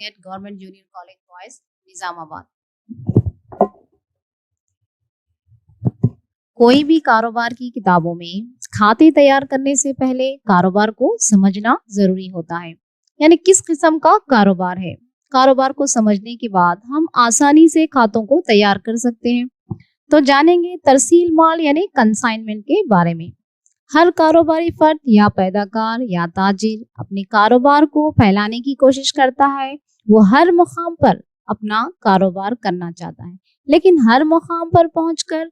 at Government Junior College Boys, Nizamabad. कोई भी कारोबार की किताबों में खाते तैयार करने से पहले कारोबार को समझना जरूरी होता है, यानी किस किस्म का कारोबार है। कारोबार को समझने के बाद हम आसानी से खातों को तैयार कर सकते हैं। तो जानेंगे तरसील माल यानी कंसाइनमेंट के बारे में। हर कारोबारी फर्द या पैदाकार या ताजिर अपने कारोबार को फैलाने की कोशिश करता है। वो हर मुकाम पर अपना कारोबार करना चाहता है, लेकिन हर मुकाम पर पहुंचकर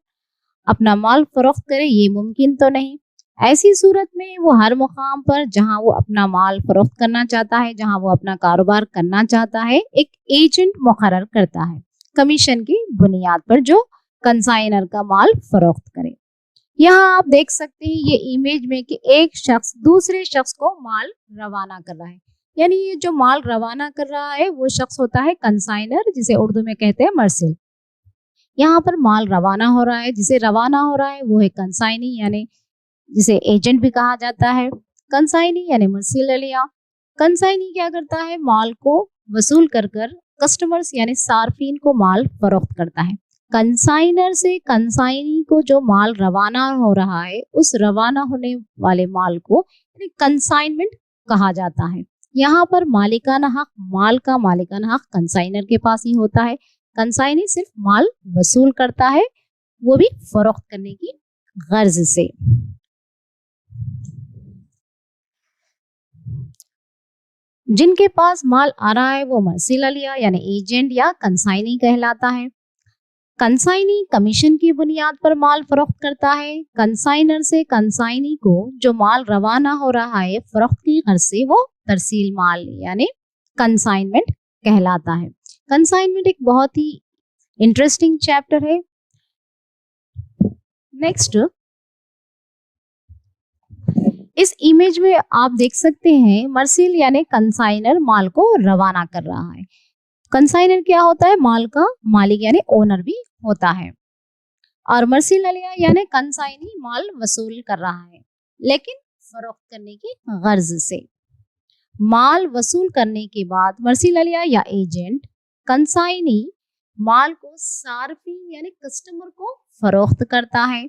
अपना माल फरोख्त करे ये मुमकिन तो नहीं। ऐसी सूरत में वो हर मुकाम पर जहां वो अपना माल फरोख्त करना चाहता है, जहां वो अपना कारोबार करना चाहता है, एक एजेंट मुकर्रर करता है कमीशन की बुनियाद पर, जो कंसाइनर का माल फरोख्त करे। यहाँ आप देख सकते हैं ये इमेज में कि एक शख्स दूसरे शख्स को माल रवाना कर रहा है, यानी ये जो माल रवाना कर रहा है वो शख्स होता है कंसाइनर, जिसे उर्दू में कहते हैं मर्सिल। यहाँ पर माल रवाना हो रहा है, जिसे रवाना हो रहा है वो है कंसाइनी, यानी जिसे एजेंट भी कहा जाता है। कंसाइनी यानी मर्सिल अलिया। कंसाइनी क्या करता है, माल को वसूल कर कस्टमर्स यानी सार्फिन को माल फरोख्त करता है। कंसाइनर से कंसाइनी को जो माल रवाना हो रहा है, उस रवाना होने वाले माल को कंसाइनमेंट कहा जाता है। यहाँ पर मालिकाना हक, माल का मालिकाना हक कंसाइनर के पास ही होता है। कंसाइनी सिर्फ माल वसूल करता है, वो भी फरोख्त करने की गर्ज से। जिनके पास माल आ रहा है वो मर्सिल अलिया यानी एजेंट या कंसाइनी कहलाता है। कंसाइनी कमीशन की बुनियाद पर माल फरोख्त करता है। कंसाइनर से कंसाइनी को जो माल रवाना हो रहा है फरोख्त की गर्ज से, वो तरसील माल यानी कंसाइनमेंट कहलाता है। कंसाइनमेंट एक बहुत ही इंटरेस्टिंग चैप्टर है। नेक्स्ट, इस इमेज में आप देख सकते हैं मर्सिल यानी कंसाइनर माल को रवाना कर रहा है। कंसाइनर क्या होता है, माल का मालिक यानी ओनर भी होता है। और मर्सिल अलिया यानी कंसाइनी माल वसूल कर रहा है, लेकिन फरोख्त करने की गर्ज से। माल वसूल करने के बाद मर्सिल अलिया या एजेंट कंसाइनी माल को सार्फिन यानी कस्टमर को फरोख्त करता है,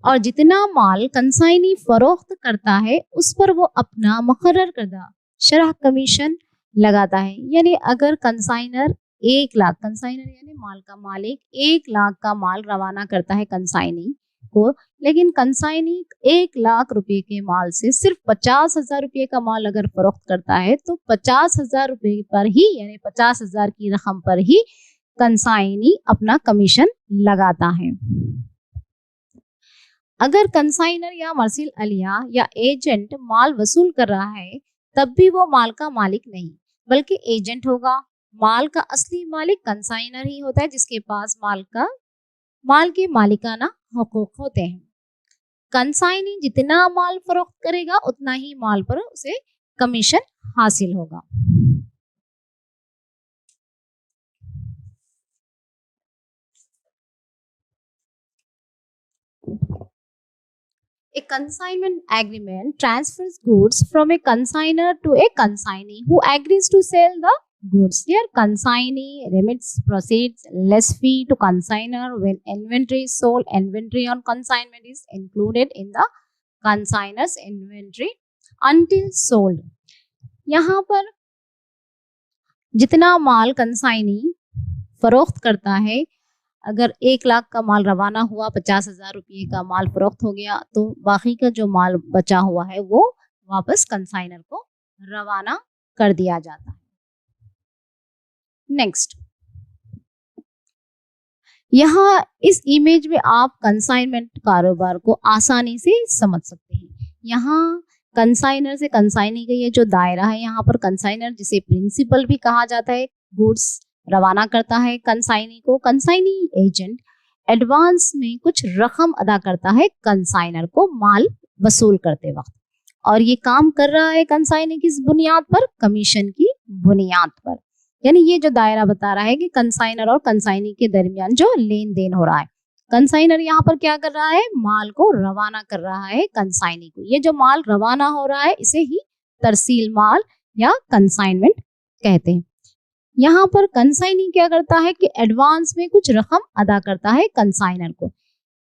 और जितना माल कंसाइनी फरोख्त करता है उस पर वो अपना मुकर्रर करदा शरह कमीशन लगाता है। यानी अगर कंसाइनर 1 लाख, कंसाइनर यानी माल का मालिक 1 लाख का माल रवाना करता है कंसाइनी को, लेकिन कंसाइनी 1 लाख रुपए के माल से सिर्फ 50,000 रुपये का माल अगर फरोख्त करता है, तो 50,000 रुपये पर ही, यानी 50,000 की रकम पर ही कंसाइनी अपना कमीशन लगाता है। अगर कंसाइनर या मर्सिल अलिया या एजेंट माल वसूल कर रहा है, तब भी वो माल का मालिक नहीं बल्कि एजेंट होगा। माल का असली मालिक कंसाइनर ही होता है, जिसके पास माल के मालिकाना हकूक होते हैं। कंसाइनी जितना माल फरोख्त करेगा उतना ही माल पर उसे कमीशन हासिल होगा। A consignment agreement transfers goods from a consignor to a consignee who agrees to sell the goods. Here, consignee remits proceeds less fee to consignor when inventory is sold. Inventory on consignment is included in the consignor's inventory until sold. यहाँ पर जितना माल consignee फरोख्त करता है, अगर 1 लाख का माल रवाना हुआ, 50,000 रुपये का माल फरोख्त हो गया, तो बाकी का जो माल बचा हुआ है वो वापस कंसाइनर को रवाना कर दिया जाता है। नेक्स्ट, यहाँ इस इमेज में आप कंसाइनमेंट कारोबार को आसानी से समझ सकते हैं। यहाँ कंसाइनर से कंसाइनी का ये जो दायरा है, यहाँ पर कंसाइनर जिसे प्रिंसिपल भी कहा जाता है, गुड्स रवाना करता है कंसाइनी को। कंसाइनी एजेंट एडवांस में कुछ रकम अदा करता है कंसाइनर को माल वसूल करते वक्त, और ये काम कर रहा है कंसाइनी किस बुनियाद पर, कमीशन की बुनियाद पर। यानी ये जो दायरा बता रहा है कि कंसाइनर और कंसाइनी के दरमियान जो लेन देन हो रहा है, कंसाइनर यहाँ पर क्या कर रहा है, माल को रवाना कर रहा है कंसाइनी को। ये जो माल रवाना हो रहा है इसे ही तरसील माल या कंसाइनमेंट कहते हैं। यहाँ पर कंसाइनी क्या करता है कि एडवांस में कुछ रकम अदा करता है कंसाइनर को।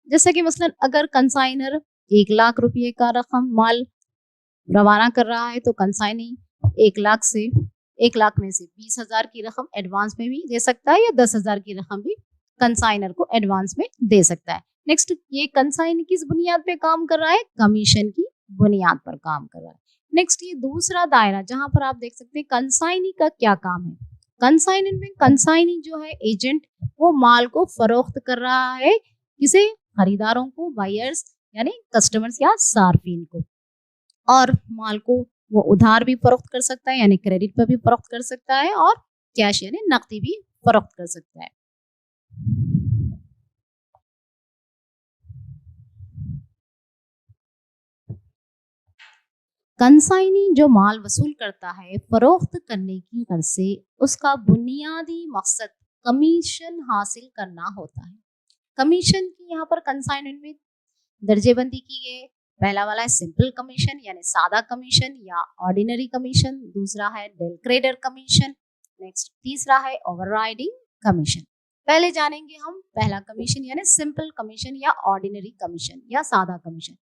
जैसे कि मसलन अगर कंसाइनर 1 लाख रुपये का रकम माल रवाना कर रहा है तो कंसाइनी 1 लाख में से 20,000 की रकम एडवांस में भी दे सकता है या 10,000 की रकम भी कंसाइनर को एडवांस में दे सकता है। नेक्स्ट, ये कंसाइनी किस बुनियाद पे काम कर रहा है? कमीशन की बुनियाद पर काम कर रहा है। नेक्स्ट, ये दूसरा दायरा जहां पर आप देख सकते हैं कंसाइनी का क्या काम है। कंसाइनी में कंसाइनी जो है एजेंट, वो माल को फरोख्त कर रहा है किसे? खरीदारों को, बायर्स यानी कस्टमर्स या सार्फिन को। और माल को वो उधार भी फरोख्त कर सकता है यानी क्रेडिट पर भी फरोख्त कर सकता है, और कैश यानी नकदी भी फरोख्त कर सकता है। कंसाइनी जो माल वसूल करता है फरोख्त करने की गर्ज से, उसका बुनियादी मकसद कमीशन हासिल करना होता है। कमीशन की यहाँ पर कंसाइनमेंट में दर्जेबंदी की गई। पहला वाला है सिंपल कमीशन यानी सादा कमीशन या ऑर्डिनरी कमीशन, दूसरा है डेल क्रेडर कमीशन, नेक्स्ट तीसरा है ओवरराइडिंग कमीशन। पहले जानेंगे हम पहला कमीशन यानी सिंपल कमीशन या ऑर्डिनरी कमीशन या सादा कमीशन।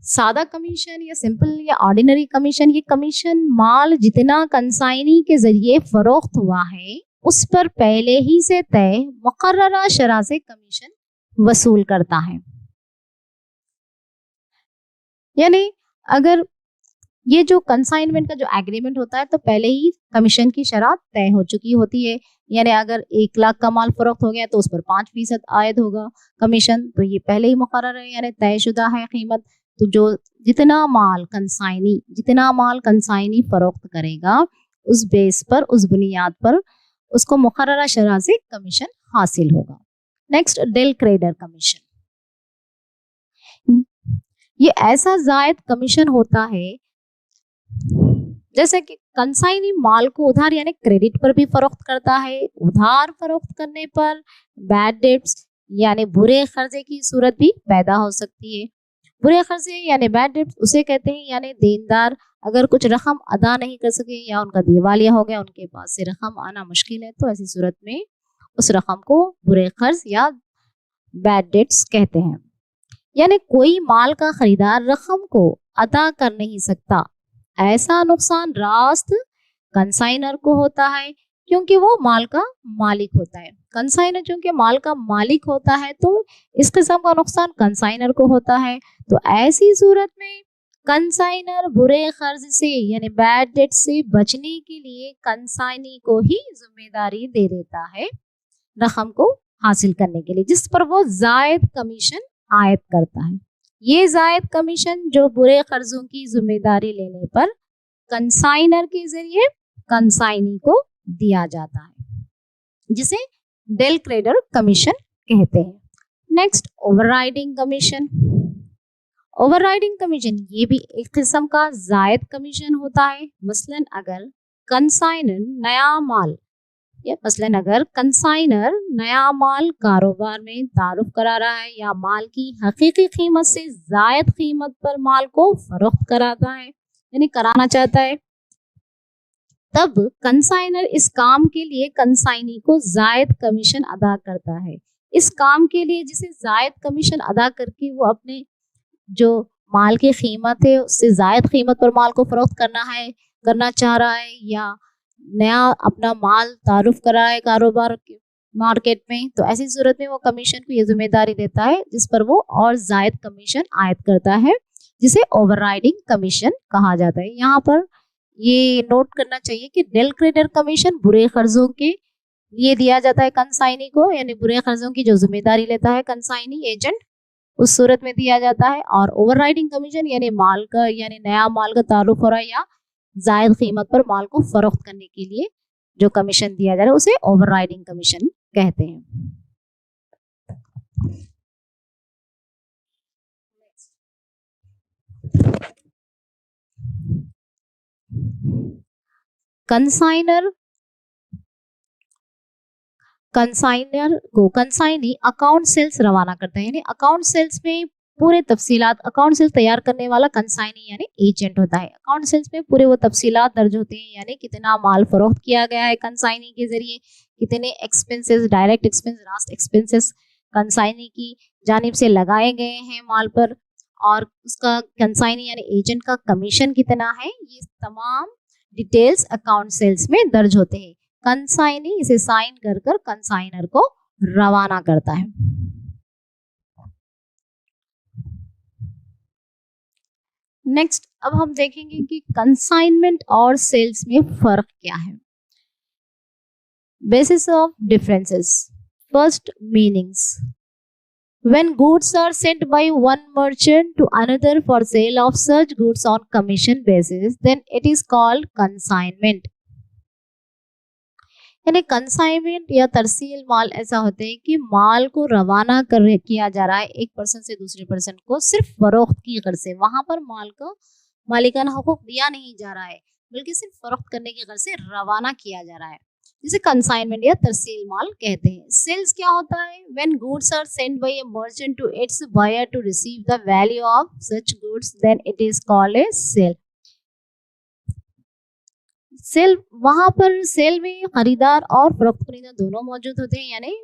सादा कमीशन या सिंपल या ऑर्डिनरी कमीशन, ये कमीशन माल जितना कंसाइनी के जरिए फरोख्त हुआ है उस पर पहले ही से तय मुकर्ररा शरह से कमीशन वसूल करता है। यानी अगर ये जो कंसाइनमेंट का जो एग्रीमेंट होता है तो पहले ही कमीशन की शरह तय हो चुकी होती है। यानी अगर 1 लाख का माल फरोख्त हो गया तो उस पर 5% आयद होगा कमीशन, तो ये पहले ही मुकर्रर है यानी तयशुदा है कीमत। तो जो जितना माल कंसाइनी फरोख्त करेगा उस बेस पर, उस बुनियाद पर उसको मुकर्ररा शरह से कमीशन हासिल होगा। Next, del credere commission. ये ऐसा जायद कमीशन होता है जैसे कि कंसाइनी माल को उधार यानी क्रेडिट पर भी फरोख्त करता है। उधार फरोख्त करने पर बैड डेट्स यानी बुरे खर्चे की सूरत भी पैदा हो सकती है। बुरे खर्चे यानी बैड डेट्स उसे कहते हैं यानी देनदार अगर कुछ रकम अदा नहीं कर सके या उनका दिवालिया हो गया, उनके पास से रकम आना मुश्किल है, तो ऐसी सूरत में उस रकम को बुरे कर्ज या बैड डेट्स कहते हैं। यानी कोई माल का खरीदार रकम को अदा कर नहीं सकता, ऐसा नुकसान रास्त कंसाइनर को होता है क्योंकि वो माल का मालिक होता है। कंसाइनर चूंकि माल का मालिक होता है तो इस किस्म का नुकसान कंसाइनर को होता है। तो ऐसी सूरत में कंसाइनर बुरे कर्ज से यानी बैड डेट से बचने के लिए कंसाइनी को ही जिम्मेदारी दे देता है रकम को हासिल करने के लिए, जिस पर वो जायद कमीशन आयद करता है। ये जायद कमीशन जो बुरे कर्जों की जिम्मेदारी लेने पर कंसाइनर के जरिए कंसाइनी को दिया जाता है, जिसे डेल क्रेडर कमीशन कहते हैं। Next, overriding commission. Overriding commission ये भी एक किस्म का जायद कमीशन होता है। मसलन अगर कंसाइनर नया माल कारोबार में तारुफ करा रहा है या माल की हकीकी कीमत से जायद कीमत पर माल को फरोख्त कराता है यानी कराना चाहता है, तब कंसाइनर इस काम के लिए कंसाइनी को जायद कमीशन अदा करता है। इस काम के लिए जिसे जायद कमीशन अदा करके वो अपने जो माल की कीमत है उससे जायद कीमत पर माल को फरोख्त करना चाह रहा है या नया अपना माल तारुफ करा है कारोबार के मार्केट में, तो ऐसी सूरत में वो कमीशन को ये जिम्मेदारी देता है जिस पर वो और जायद कमीशन आयद करता है, जिसे ओवरराइडिंग कमीशन कहा जाता है। यहाँ पर ये नोट करना चाहिए कि डेल क्रेडर कमीशन बुरे कर्जों के लिए दिया जाता है कंसाइनी को, यानी बुरे कर्जों की जो जिम्मेदारी लेता है कंसाइनी एजेंट उस सूरत में दिया जाता है। और ओवरराइडिंग कमीशन यानी नया माल का तारुफ हो रहा है या जायद कीमत पर माल को फरोख्त करने के लिए जो कमीशन दिया जा रहा है उसे ओवरराइडिंग कमीशन कहते हैं। कंसाइनी अकाउंट सेल्स रवाना करता है, यानी अकाउंट सेल्स में पूरे तफसीलात अकाउंट सेल्स तैयार करने वाला कंसाइनी यानी एजेंट होता है। अकाउंट सेल्स में पूरे वो तफसीलात दर्ज होते हैं, यानी कितना माल फरोख्त किया गया है कंसाइनी के जरिए, कितने expenses, direct expense, last expenses consignee की जानिब से लगाए गए हैं माल पर, और उसका कंसाइनी यानी एजेंट का कमीशन कितना है, ये तमाम डिटेल्स अकाउंट सेल्स में दर्ज होते हैं। कंसाइनी इसे साइन कर कर कंसाइनर को रवाना करता है। नेक्स्ट अब हम देखेंगे कि कंसाइनमेंट और सेल्स में फर्क क्या है। Basis of differences. First, meanings. When goods are sent by one merchant to another for sale of such goods on commission basis, then it is called consignment. यानी कंसाइनमेंट या तरसील माल ऐसा होता है कि माल को रवाना किया जा रहा है एक पर्सन से दूसरे पर्सन को सिर्फ फरोख्त की गर्ज से, वहां पर माल को मालिकाना हुकूक दिया नहीं जा रहा है, बल्कि सिर्फ फरोख्त करने की गर्ज से रवाना किया जा रहा है, जिसे कंसाइनमेंट या तरसील माल कहते हैं। सेल्स क्या होता है? When goods are sent by a merchant to its buyer to receive the value of such goods, then it is called a sale. Sale, वहां पर सेल में खरीदार और फरोख्त कुनिंदा दोनों मौजूद होते हैं, यानी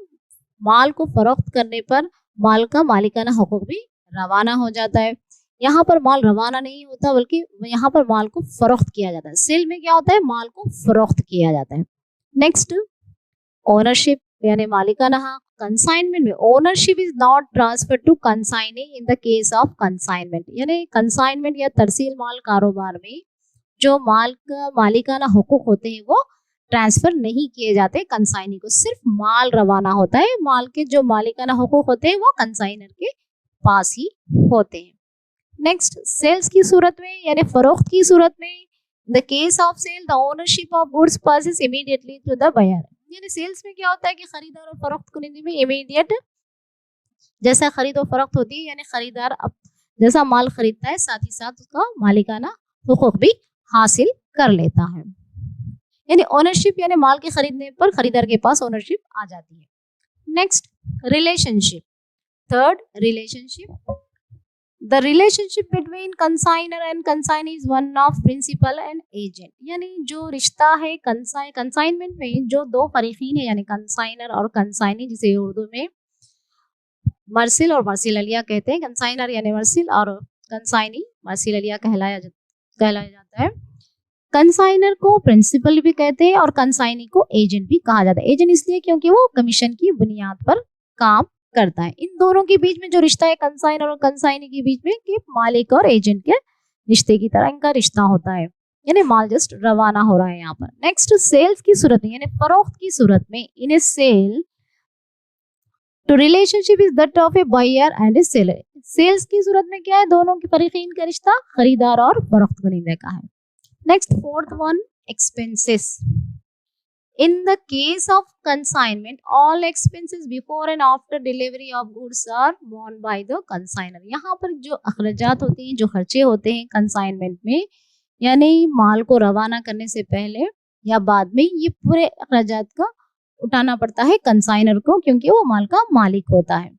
माल को फरोख्त करने पर माल का मालिकाना हुकूक भी रवाना हो जाता है। यहाँ पर माल रवाना नहीं होता, बल्कि यहाँ पर माल को फरोख्त किया जाता है। सेल में क्या होता है? माल को फरोख्त किया जाता है। नेक्स्ट, ओनरशिप यानी मालिकाना हक। कंसाइनमेंट में ownership is not transfer to consignee in the case of consignment, यानी कंसाइनमेंट या तरसील माल कारोबार में जो माल का मालिकाना हुकूक होते हैं वो ट्रांसफर नहीं किए जाते कंसाइनी को, सिर्फ माल रवाना होता है। माल के जो मालिकाना हुकूक होते हैं वो कंसाइनर के पास ही होते हैं। नेक्स्ट, सेल्स की सूरत में यानी फरोख्त की सूरत में, the case of sale the ownership of goods passes immediately to the buyer, यानी सेल्स में क्या होता है कि खरीदार और फरोख्त कुनिंदे में इमीडिएट जैसा खरीद और फरोख्त होती है, यानी खरीदार अब जैसा माल खरीदता है साथ ही साथ उसका मालिकाना हुकूक भी हासिल कर लेता है। यानी ओनरशिप यानी माल के खरीदने पर खरीदार के पास ओनरशिप आ जाती है। Next, relationship. Third, relationship. The relationship between consignor and consignee is one of principal and agent, यानी जो रिश्ता है कंसाइनमेंट में जो दो फरीकीन है यानी कंसाइनर और कंसाइनी, जिसे उर्दू में मर्सिल और मर्सिललिया कहते हैं। कंसाइनर यानी मर्सिल और कंसाइनी मर्सिललिया कहलाया जाता है। कंसाइनर को प्रिंसिपल भी कहते हैं और कंसाइनी को एजेंट भी कहा जाता है। एजेंट इसलिए क्योंकि वो कमीशन की बुनियाद पर काम करता है। इन दोनों के बीच में जो रिश्ता है कंसाइनर और कंसाइनी के बीच में, कि मालिक और एजेंट के रिश्ते की तरह इनका रिश्ता होता है, यानी माल जस्ट रवाना हो रहा है यहाँ पर। नेक्स्ट, सेल्स की सूरत में यानी फरोख्त की सूरत में, इन ए सेल तो relationship is that of a buyer and a seller. Sales की सूरत में क्या है? दोनों के फरीकीन का रिश्ता खरीदार और फरोख्त कुनिंदे का है। Next, fourth one, expenses. In the case of consignment, all expenses before and after delivery of goods are borne by the consignor. यहाँ पर जो अखराजात होते हैं, जो खर्चे होते हैं कंसाइनमेंट में, यानी माल को रवाना करने से पहले या बाद में, ये पूरे अखराजात का उठाना पड़ता है कंसाइनर को, क्योंकि वो माल का मालिक होता है।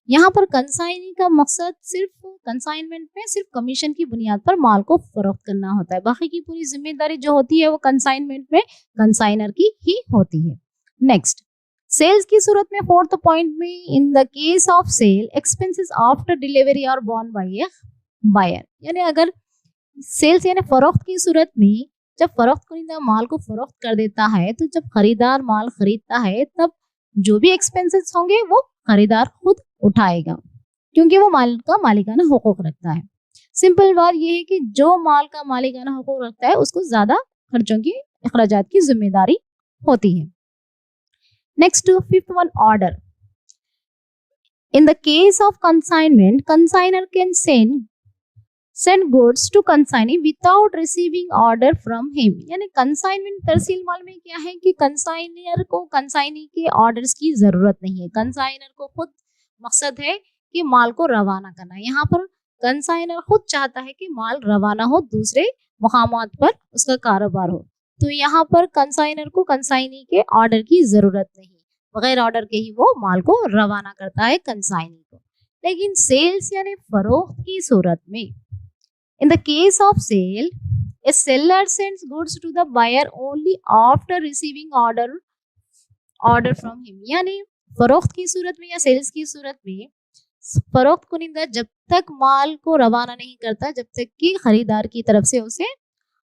यहाँ पर कंसाइनी का मकसद सिर्फ कंसाइनमेंट में सिर्फ कमीशन की बुनियाद पर माल को फरोख्त करना होता है, बाकी की पूरी जिम्मेदारी जो होती है वो कंसाइनमेंट में कंसाइनर की ही होती है। नेक्स्ट, सेल्स की सूरत में फोर्थ पॉइंट में, in the case of sale expenses after delivery are borne by a buyer, यानी अगर सेल्स यानी फरोख्त की सूरत में जब फरोख्त कुनिंदा माल को फरोख्त कर देता है, तो जब खरीदार माल खरीदता है तब जो भी एक्सपेंसेस होंगे वो खरीदार खुद उठाएगा, क्योंकि वो माल का मालिकाना हुकूक रखता है। सिंपल बात यह है कि जो माल का मालिकाना हुकूक रखता है उसको ज्यादा खर्चों की अखराजात की जिम्मेदारी होती है। Next, fifth one, order. In the case of consignment, consignor can send goods to consignee without receiving order from him, यानी कंसाइनमेंट तरसील माल में क्या है कि कंसाइनर को कंसाइनी के ऑर्डर्स की जरूरत नहीं है। कंसाइनर को खुद मकसद है कि माल को रवाना करना है। यहाँ पर कंसाइनर खुद चाहता है कि माल रवाना हो, दूसरे मुकामात पर उसका कारोबार हो, तो यहाँ पर कंसाइनर को कंसाइनी के ऑर्डर की जरूरत नहीं, बगैर ऑर्डर के ही वो माल को रवाना करता है कंसाइनी को। लेकिन सेल्स यानी फरोख्त की सूरत में, in the case of sale, a seller sends goods to the buyer only after receiving order from him. यानी फरोख्त की सूरत में या सेल्स की सूरत में फरोख्त कुनिंदा जब तक माल को रवाना नहीं करता जब तक कि खरीदार की तरफ से उसे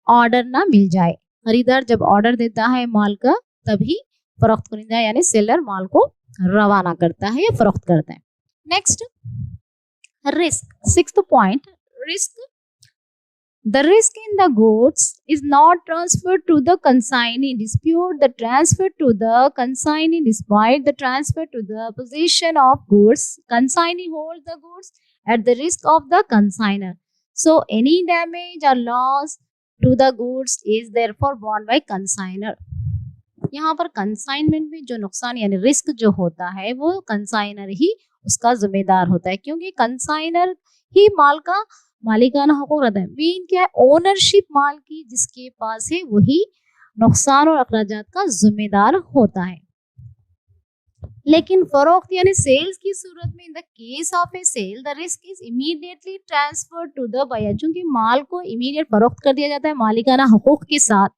ऑर्डर ना मिल जाए। खरीदार जब ऑर्डर देता है माल का तभी फरोख्त कुनिंदा यानी सेलर माल को रवाना करता है या फरोख्त करता है। Next, risk, sixth point, risk. The risk in the goods is not transferred to the consignee. Dispute the transfer to the consignee despite the transfer to the possession of goods. Consignee holds the goods at the risk of the consignor. So any damage or loss to the goods is therefore borne by consignor. यहाँ पर consignment में जो नुकसान यानी risk जो होता है वो कंसाइनर ही उसका जिम्मेदार होता है, क्योंकि कंसाइनर ही माल का मालिकाना हकूक रहता है। मेन क्या है, ओनरशिप माल की जिसके पास है वही नुकसान और अखराजात का जिम्मेदार होता है। लेकिन फरोख्त यानी सेल्स की सूरत में, in the case of a sale the risk is immediately transferred to the buyer. चूंकि माल को इमीडिएट फरोख्त कर दिया जाता है मालिकाना हकूक के साथ,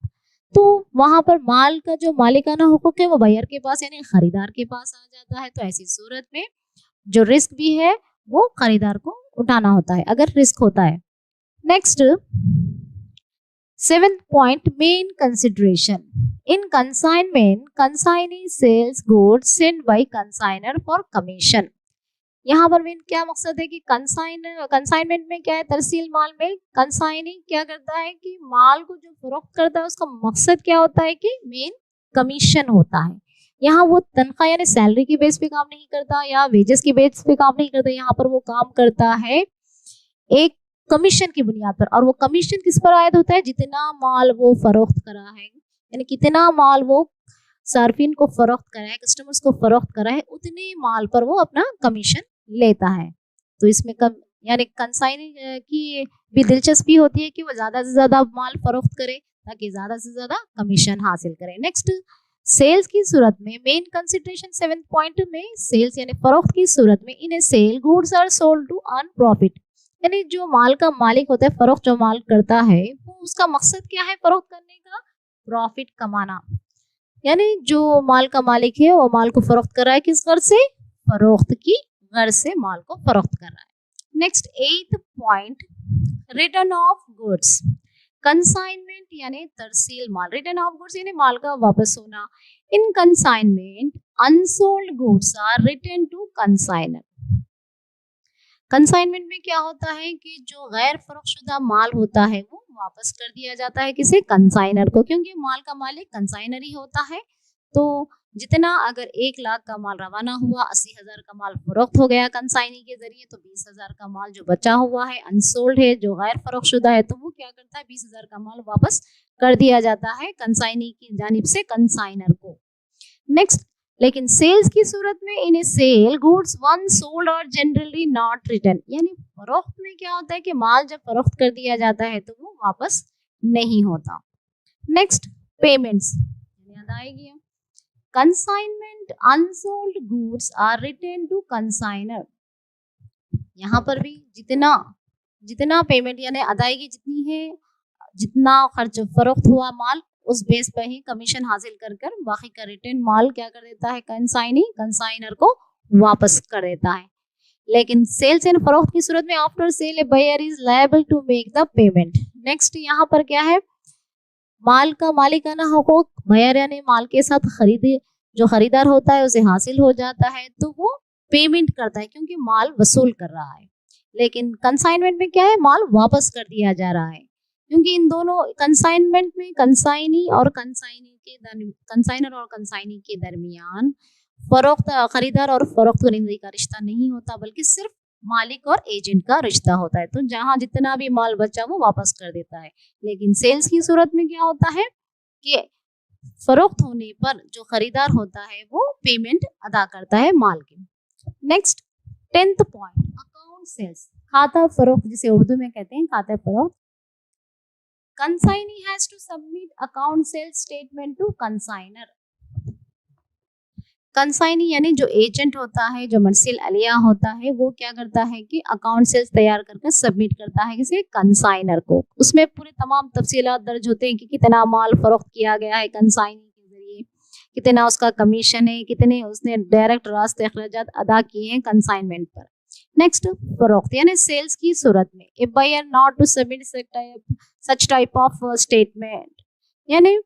तो वहां पर माल का जो मालिकाना हकूक है वो बायर के पास यानी खरीदार के पास आ जाता है। तो ऐसी सूरत में जो रिस्क भी है वो खरीदार को उठाना होता है अगर रिस्क होता है। Next, seventh point, main consideration. In consignment consignee sales goods send by consignor for commission. यहाँ पर मेन क्या मकसद है कि कंसाइनमेंट में क्या है, तरसील माल में कंसाइनी क्या करता है कि माल को जो फरोख्त करता है उसका मकसद क्या होता है कि मेन कमीशन होता है। यहाँ वो तनख्वाह यानी सैलरी की बेस पे काम नहीं करता या वेजेस की बेस पे काम नहीं करता, यहाँ पर वो काम करता है एक कमीशन की बुनियाद पर। और वो कमीशन किस पर आयद होता है, जितना माल वो फरोख्त करा है यानी कितना माल वो सार्फिन को फरोख्त करा है, कस्टमर्स को फरोख्त करा है, उतने माल पर वो अपना कमीशन लेता है। तो इसमें यानी कंसाइनी की भी दिलचस्पी होती है कि वो ज्यादा से ज्यादा माल फरोख्त करे ताकि ज्यादा से ज्यादा कमीशन हासिल करे। नेक्स्ट, सेल्स की सूरत में मेन कंसिडरेशन, सेवेंथ पॉइंट में सेल्स यानी फरोख्त की सूरत में, in a sale goods are sold to earn profit. यानी जो माल का मालिक होता है, फरोख्त जो माल करता है वो उसका मकसद क्या है फरोख्त करने का, प्रॉफिट कमाना। यानी जो माल का मालिक है वो माल को फरोख्त कर रहा है किस गर्ज से, फरोख्त की गर्ज से माल को फरोख्त कर रहा है। Next, eighth point, return of goods. Consignment यानी तरसील माल, रिटर्न ऑफ गुड्स यानी माल का वापस होना। In consignment unsold goods are return to consignor. Consignment में क्या होता है कि जो गैर फरोख्तशुदा माल होता है वो वापस कर दिया जाता है किसे, कंसाइनर को, क्योंकि माल का मालिक कंसाइनर ही होता है। तो जितना अगर 1 लाख का माल रवाना हुआ, 80,000 का माल फरोख्त हो गया कंसाइनी के जरिए, तो 20,000 का माल जो बचा हुआ है अनसोल्ड है जो गैर फरोख्तशुदा है, तो वो क्या करता है 20,000 का माल वापस कर दिया जाता है कंसाइनी की जानिब से कंसाइनर को। नेक्स्ट, लेकिन सेल्स की सूरत में, in a sale goods one sold और जनरली नॉट रिटर्न। यानी फरोख्त में क्या होता है कि माल जब फरोख्त कर दिया जाता है तो वो वापस नहीं होता। नेक्स्ट, पेमेंट्स याद आएगी। Consignment unsold goods are return to consignor. यहाँ पर भी जितना पेमेंट यानी अदायगी जितनी है, जितना खर्च फरोख्त हुआ माल उस बेस पर ही कमीशन हासिल कर बाकी का रिटर्न माल क्या कर देता है कंसाइनर को वापस कर देता है। लेकिन सेल्स एंड फरोख्त की सूरत में after sale a buyer is liable to make the payment. Next, यहाँ पर क्या है, माल का मालिकाना हकूक बायर यानी माल के साथ जो खरीदार होता है उसे हासिल हो जाता है तो वो पेमेंट करता है क्योंकि माल वसूल कर रहा है। लेकिन कंसाइनमेंट में क्या है, माल वापस कर दिया जा रहा है, क्योंकि इन दोनों कंसाइनमेंट में कंसाइनर और कंसाइनी के दरमियान फरोख्त खरीदार और फरोख्त खरीदारी का रिश्ता नहीं होता, बल्कि सिर्फ मालिक और एजेंट का रिश्ता होता है। तो जहां जितना भी माल बचा वो वापस कर देता है। लेकिन सेल्स की सूरत में क्या होता है कि फरोख्त होने पर जो खरीदार होता है वो पेमेंट अदा करता है माल की। Next, 10th point, account sales, खाता फरोख्त जिसे उर्दू में कहते हैं खाता फरोख्त। Consignee has to submit account sales statement to consignor. Consignee यानी जो एजेंट होता है, जो मर्सिल अलिया होता है, वो क्या करता है कि अकाउंट सेल्स तैयार करके सबमिट करता है किसी कंसाइनर को। उसमें पूरे तमाम तफसीलात दर्ज होते हैं कि कितना माल फरोख्त किया गया है कंसाइनी के जरिए, कितना उसका कमीशन है, कितने उसने डायरेक्ट रास्ते अखराजात अदा किए हैं कंसाइनमेंट पर। नेक्स्ट, फरोख्त यानी सेल्स की सूरत में a buyer not to submit such type of statement, यानी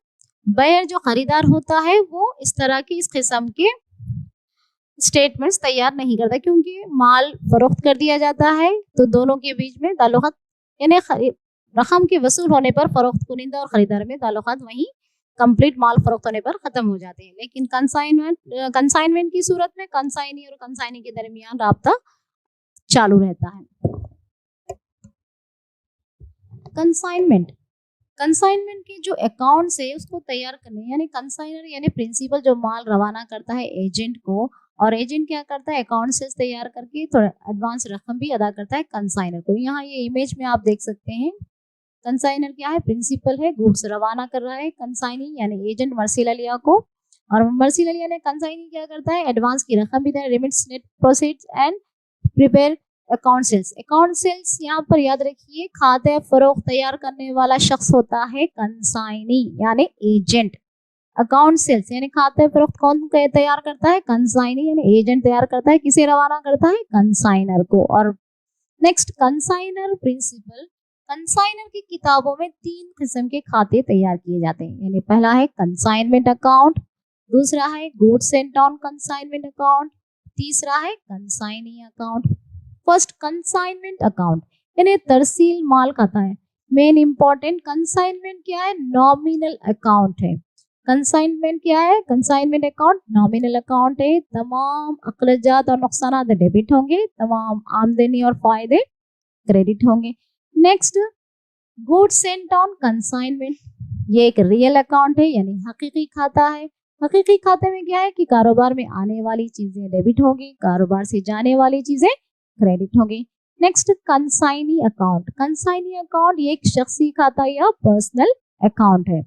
बायर जो खरीदार होता है वो इस तरह की इस किस्म के स्टेटमेंट्स तैयार नहीं करता, क्योंकि माल फरोख्त कर दिया जाता है तो दोनों के बीच में ताल्लुकात यानी रकम के वसूल होने पर फरोख्त कुनिंदा और खरीदार में ताल्लुकात वहीं कंप्लीट माल फरोख्त होने पर खत्म हो जाते हैं। लेकिन कंसाइनमेंट की सूरत में कंसाइनी और कंसाइनी के दरमियान राब्ता चालू रहता है। कंसाइनमेंट कंसाइनमेंट के जो अकाउंट्स है उसको तैयार करने, यानी कंसाइनर यानी प्रिंसिपल जो माल रवाना करता है एजेंट को, और एजेंट क्या करता है अकाउंट सेल्स तैयार करके थोड़ा एडवांस रकम भी अदा करता है कंसाइनर को। यहाँ ये इमेज में आप देख सकते हैं कंसाइनर क्या है, प्रिंसिपल है, गुड्स रवाना कर रहा है। कंसाइनी यानी एजेंट मर्सिल अलिया को, और मर्सिल अलिया ने कंसाइनी क्या करता है एडवांस की रकम भी देना, remits net proceeds and prepare account sales यहाँ पर याद रखिए खाते फरोख्त तैयार करने वाला शख्स होता है कंसाइनी यानी एजेंट। अकाउंट सेल्स यानी खाते फरोख्त कौन तैयार करता है, कंसाइनी यानी एजेंट तैयार करता है, किसे रवाना करता है, कंसाइनर को। और नेक्स्ट, कंसाइनर प्रिंसिपल। कंसाइनर की किताबों में 3 किस्म के खाते तैयार किए जाते हैं, यानी पहला है कंसाइनमेंट अकाउंट, दूसरा है goods sent on consignment account, तीसरा है consignee account. First, consignment account यानी तरसील माल खाता है। मेन इंपॉर्टेंट, कंसाइनमेंट क्या है, नॉमिनल अकाउंट है। कंसाइनमेंट क्या है, कंसाइनमेंट अकाउंट नॉमिनल अकाउंट है। तमाम अखराजात और नुकसान डेबिट होंगे, तमाम आमदनी और फायदे क्रेडिट होंगे। Next, goods sent on consignment, ये एक रियल अकाउंट है यानी हकीकी खाता है। हकीकी खाते में क्या है कि कारोबार में आने वाली चीजें डेबिट होगी, कारोबार से जाने वाली चीजें क्रेडिट होगी। Next, consignee account. Consignee account ये एक शख्सी खाता या पर्सनल अकाउंट है,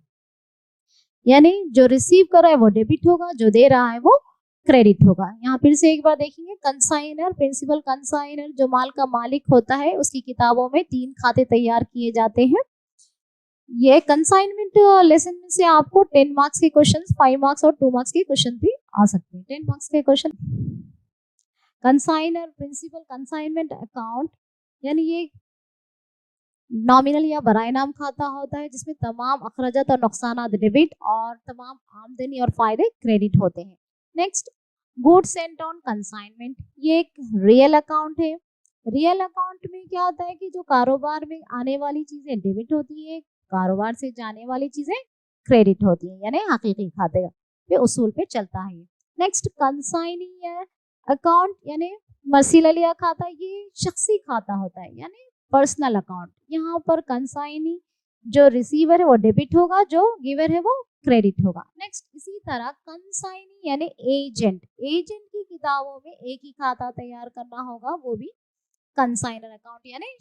यानी जो रिसीव कर रहा है वो डेबिट होगा, जो दे रहा है वो क्रेडिट होगा। यहाँ फिर से एक बार देखेंगे, कंसाइनर प्रिंसिपल कंसाइनर जो माल का मालिक होता है उसकी किताबों में 3 खाते तैयार किए जाते हैं। ये कंसाइनमेंट लेसन में से आपको 10 मार्क्स के क्वेश्चन, 5 मार्क्स और 2 मार्क्स के क्वेश्चन भी आ सकते हैं। 10 मार्क्स के question, consignor principal consignment account यानी ये नॉमिनल या बराए नाम खाता होता है जिसमें तमाम अखराजात और नुकसान डेबिट और तमाम आमदनी और फायदे क्रेडिट होते हैं। Next, goods sent on consignment, ये एक रियल अकाउंट है। रियल अकाउंट में क्या होता है कि जो कारोबार में आने वाली चीजें डेबिट होती है, कारोबार से जाने वाली चीजें क्रेडिट होती है, यानी हकीकी खाते पे उसूल पे चलता है। नेक्स्ट, कंसाइनी अकाउंट यानी मर्सिल अलिया खाता, ये शख्सी खाता होता है यानी पर्सनल अकाउंट। यहाँ पर कंसाइनी जो रिसीवर है वो डेबिट होगा, जो गिवर है वो क्रेडिट होगा। नेक्स्ट, इसी तरह कंसाइनी यानी एजेंट की किताबों में एक ही खाता तैयार करना होगा, वो भी कंसाइनर अकाउंट यानी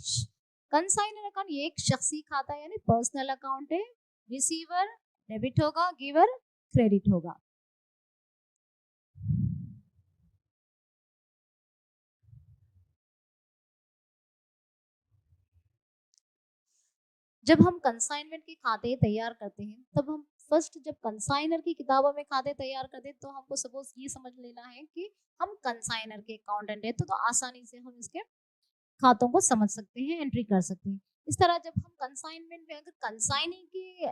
कंसाइनर अकाउंट ये एक शख्सी खाता यानी पर्सनल अकाउंट है। रिसीवर डेबिट होगा, गिवर क्रेडिट होगा। जब हम कंसाइनमेंट के खाते तैयार करते हैं तब हम फर्स्ट जब कंसाइनर की किताबों में खाते तैयार करते हैं तो हमको सपोज ये समझ लेना है कि हम कंसाइनर के अकाउंटेंट है, तो आसानी से हम इसके खातों को समझ सकते हैं, एंट्री कर सकते हैं। इस तरह जब हम कंसाइनमेंट में अगर कंसाइनी की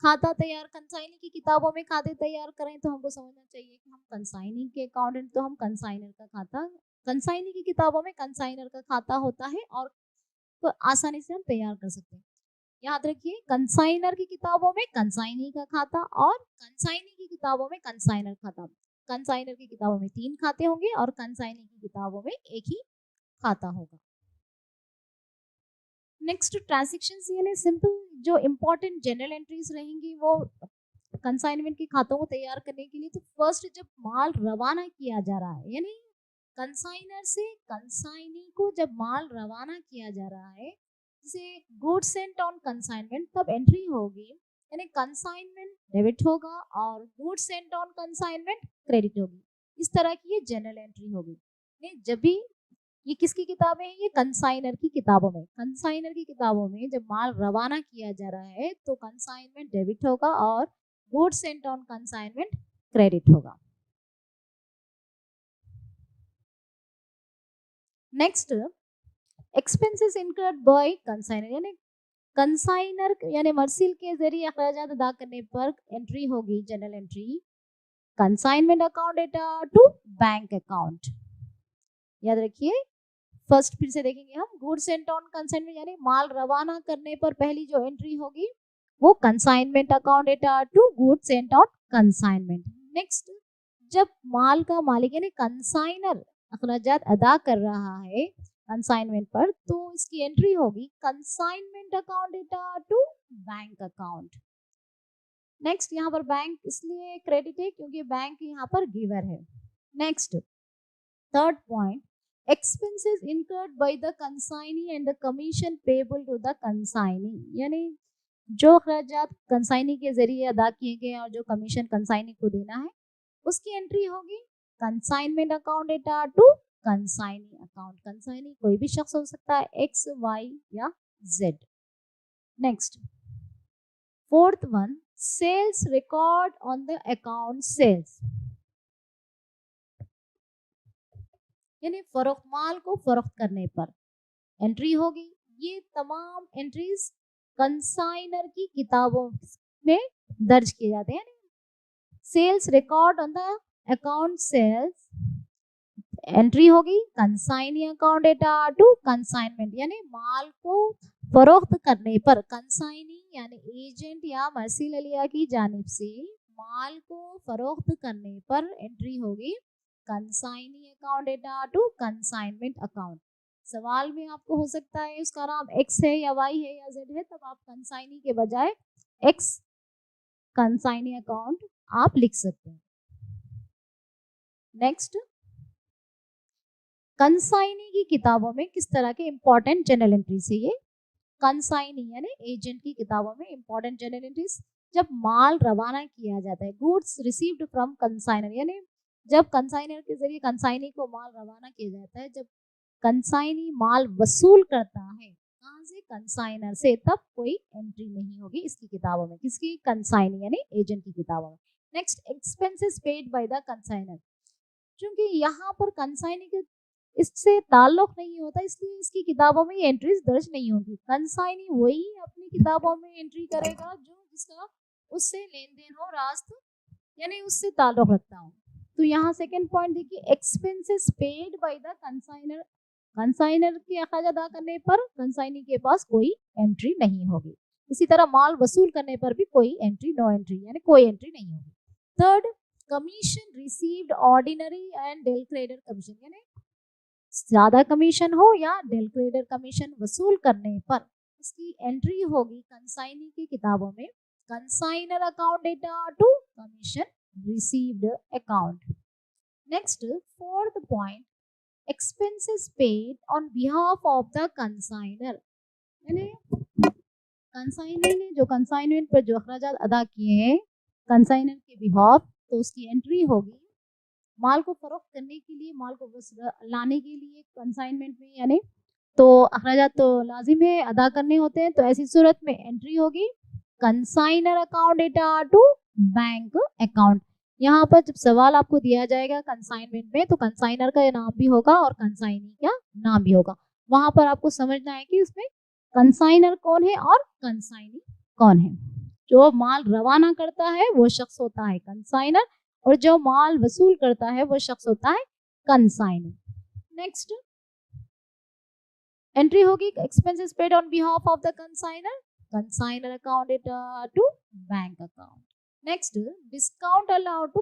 खाता तैयार कंसाइनी की किताबों में खाते तैयार करें तो हमको समझना चाहिए कि हम कंसाइनी के अकाउंटेंट, तो हम कंसाइनर का खाता कंसाइनी की किताबों में कंसाइनर का खाता होता है और तो आसानी से हम तैयार कर सकते हैं। याद रखिए, कंसाइनर की किताबों में कंसाइनी का खाता और कंसाइनी की किताबों में कंसाइनर खाता। कंसाइनर की किताबों में 3 खाते होंगे और कंसाइनी की किताबों में एक ही खाता होगा। नेक्स्ट, ट्रांजैक्शंस यानी सिंपल जो इंपॉर्टेंट जनरल एंट्रीज रहेंगी वो कंसाइनमेंट के खातों को तैयार करने के लिए। तो फर्स्ट जब माल रवाना किया जा रहा है यानी कंसाइनर से कंसाइनी को जब माल रवाना किया जा रहा है जैसे गुड्स सेंट ऑन कंसाइनमेंट, तब एंट्री होगी यानी कंसाइनमेंट डेबिट होगा और goods sent on consignment credit होगी। इस तरह की ये जनरल एंट्री होगी। जब भी ये किसकी किताबें हैं, ये कंसाइनर की किताबों में। कंसाइनर की किताबों में जब माल रवाना किया जा रहा है तो कंसाइनमेंट डेबिट होगा और goods sent on consignment credit होगा। Next, expenses incurred by consignor, यानी कंसाइनर यानी मर्सिल के जरिए अखराजात अदा करने पर एंट्री होगी general entry consignment account data to bank account. याद रखिए, फर्स्ट फिर से देखेंगे हम, गुड्स सेंट ऑन कंसाइनमेंट यानी माल रवाना करने पर पहली जो एंट्री होगी वो consignment account data to goods sent on consignment. Next, जब माल का मालिक यानी कंसाइनर अखराजात अदा कर रहा है कंसाइनमेंट पर तो इसकी एंट्री होगी consignment account data to bank account. Next, यहाँ पर बैंक इसलिए क्रेडिट है क्योंकि बैंक यहाँ पर गिवर है। Next, third point, expenses incurred by the consignee and the commission payable to the consignee, यानी जो अखराजात कंसाइनी के जरिए अदा किए गए और जो कमीशन कंसाइनी को देना है उसकी एंट्री होगी consignment account data to consignee account. Consignee कोई भी शख्स हो सकता है, एक्स, वाई या Z. Next, fourth one, sales record on the account sales, यानी फरोख्त माल को फरोख्त करने पर एंट्री होगी। ये तमाम एंट्रीज कंसाइनर की किताबों में दर्ज किए जाते हैं। Sales record on the account sales, entry होगी consignee account data to consignment, यानी माल को फरोख्त करने पर कंसाइनी यानी एजेंट या मर्सिल की जानिब से माल को फरोख्त करने पर एंट्री होगी consignee account data to consignment account. सवाल में आपको हो सकता है उसका नाम एक्स है या वाई है या जेड है, तब आप कंसाइनी के बजाय एक्स कंसाइनी अकाउंट आप लिख सकते हैं। नेक्स्ट, कंसाइनी की किताबों में किस तरह के इंपॉर्टेंट जनरल एंट्रीज है ये? कंसाइनी यानी एजेंट की किताबों में इंपॉर्टेंट जनरल एंट्रीज, जब माल रवाना किया जाता है, गुड्स रिसीव्ड फ्रॉम कंसाइनर, यानी जब कंसाइनर के जरिए कंसाइनी को माल रवाना किया जाता है, जब कंसाइनी माल वसूल करता है कहाँ से? कंसाइनर से, तब कोई एंट्री नहीं होगी इसकी किताबों में। किसकी? कंसाइनी यानी एजेंट की किताबों में। Next, expenses paid by the consignor, क्योंकि यहाँ पर कंसाइनी के इससे ताल्लुक नहीं होता इसलिए इसकी किताबों में ये एंट्रीज दर्ज नहीं होगी। कंसाइनी वही अपनी किताबों में एंट्री करेगा जो जिसका उससे लेन देन हो, रास्त यानी उससे ताल्लुक रखता हो। तो यहाँ सेकंड पॉइंट देखिए, expenses paid by the consignor, consignor के अखराज अदा करने पर कंसाइनी के पास कोई एंट्री नहीं होगी। इसी तरह माल वसूल करने पर भी कोई एंट्री, नो एंट्री यानी कोई एंट्री नहीं होगी। Third, commission received ordinary and del credit commission, यानी ज्यादा कमीशन हो या डेल क्रेडिट कमीशन वसूल करने पर इसकी एंट्री होगी कंसाइनी की किताबों में consignor account data to commission received account. Next, fourth point, expenses paid on behalf of the consignor, यानी कंसाइनर ने जो कंसाइनमेंट पर जो अखराजात अदा किए हैं कंसाइनर के बिहाफ, तो उसकी एंट्री होगी माल को फरोख्त करने के लिए, माल को लाने के लिए कंसाइनमेंट में, यानी तो अखराजात तो लाजिम है अदा करने होते हैं, तो ऐसी सूरत में एंट्री होगी consignor account data to bank account. यहाँ पर जब सवाल आपको दिया जाएगा कंसाइनमेंट में तो कंसाइनर का नाम भी होगा और कंसाइनी का नाम भी होगा। वहां पर आपको समझना है कि उसमें कंसाइनर कौन है और कंसाइनी कौन है। जो माल रवाना करता है वो शख्स होता है कंसाइनर और जो माल वसूल करता है वो शख्स होता है कंसाइनी। नेक्स्ट, एंट्री होगी expenses paid on behalf of the consignor, consignor account data to bank account. Next, discount allowed to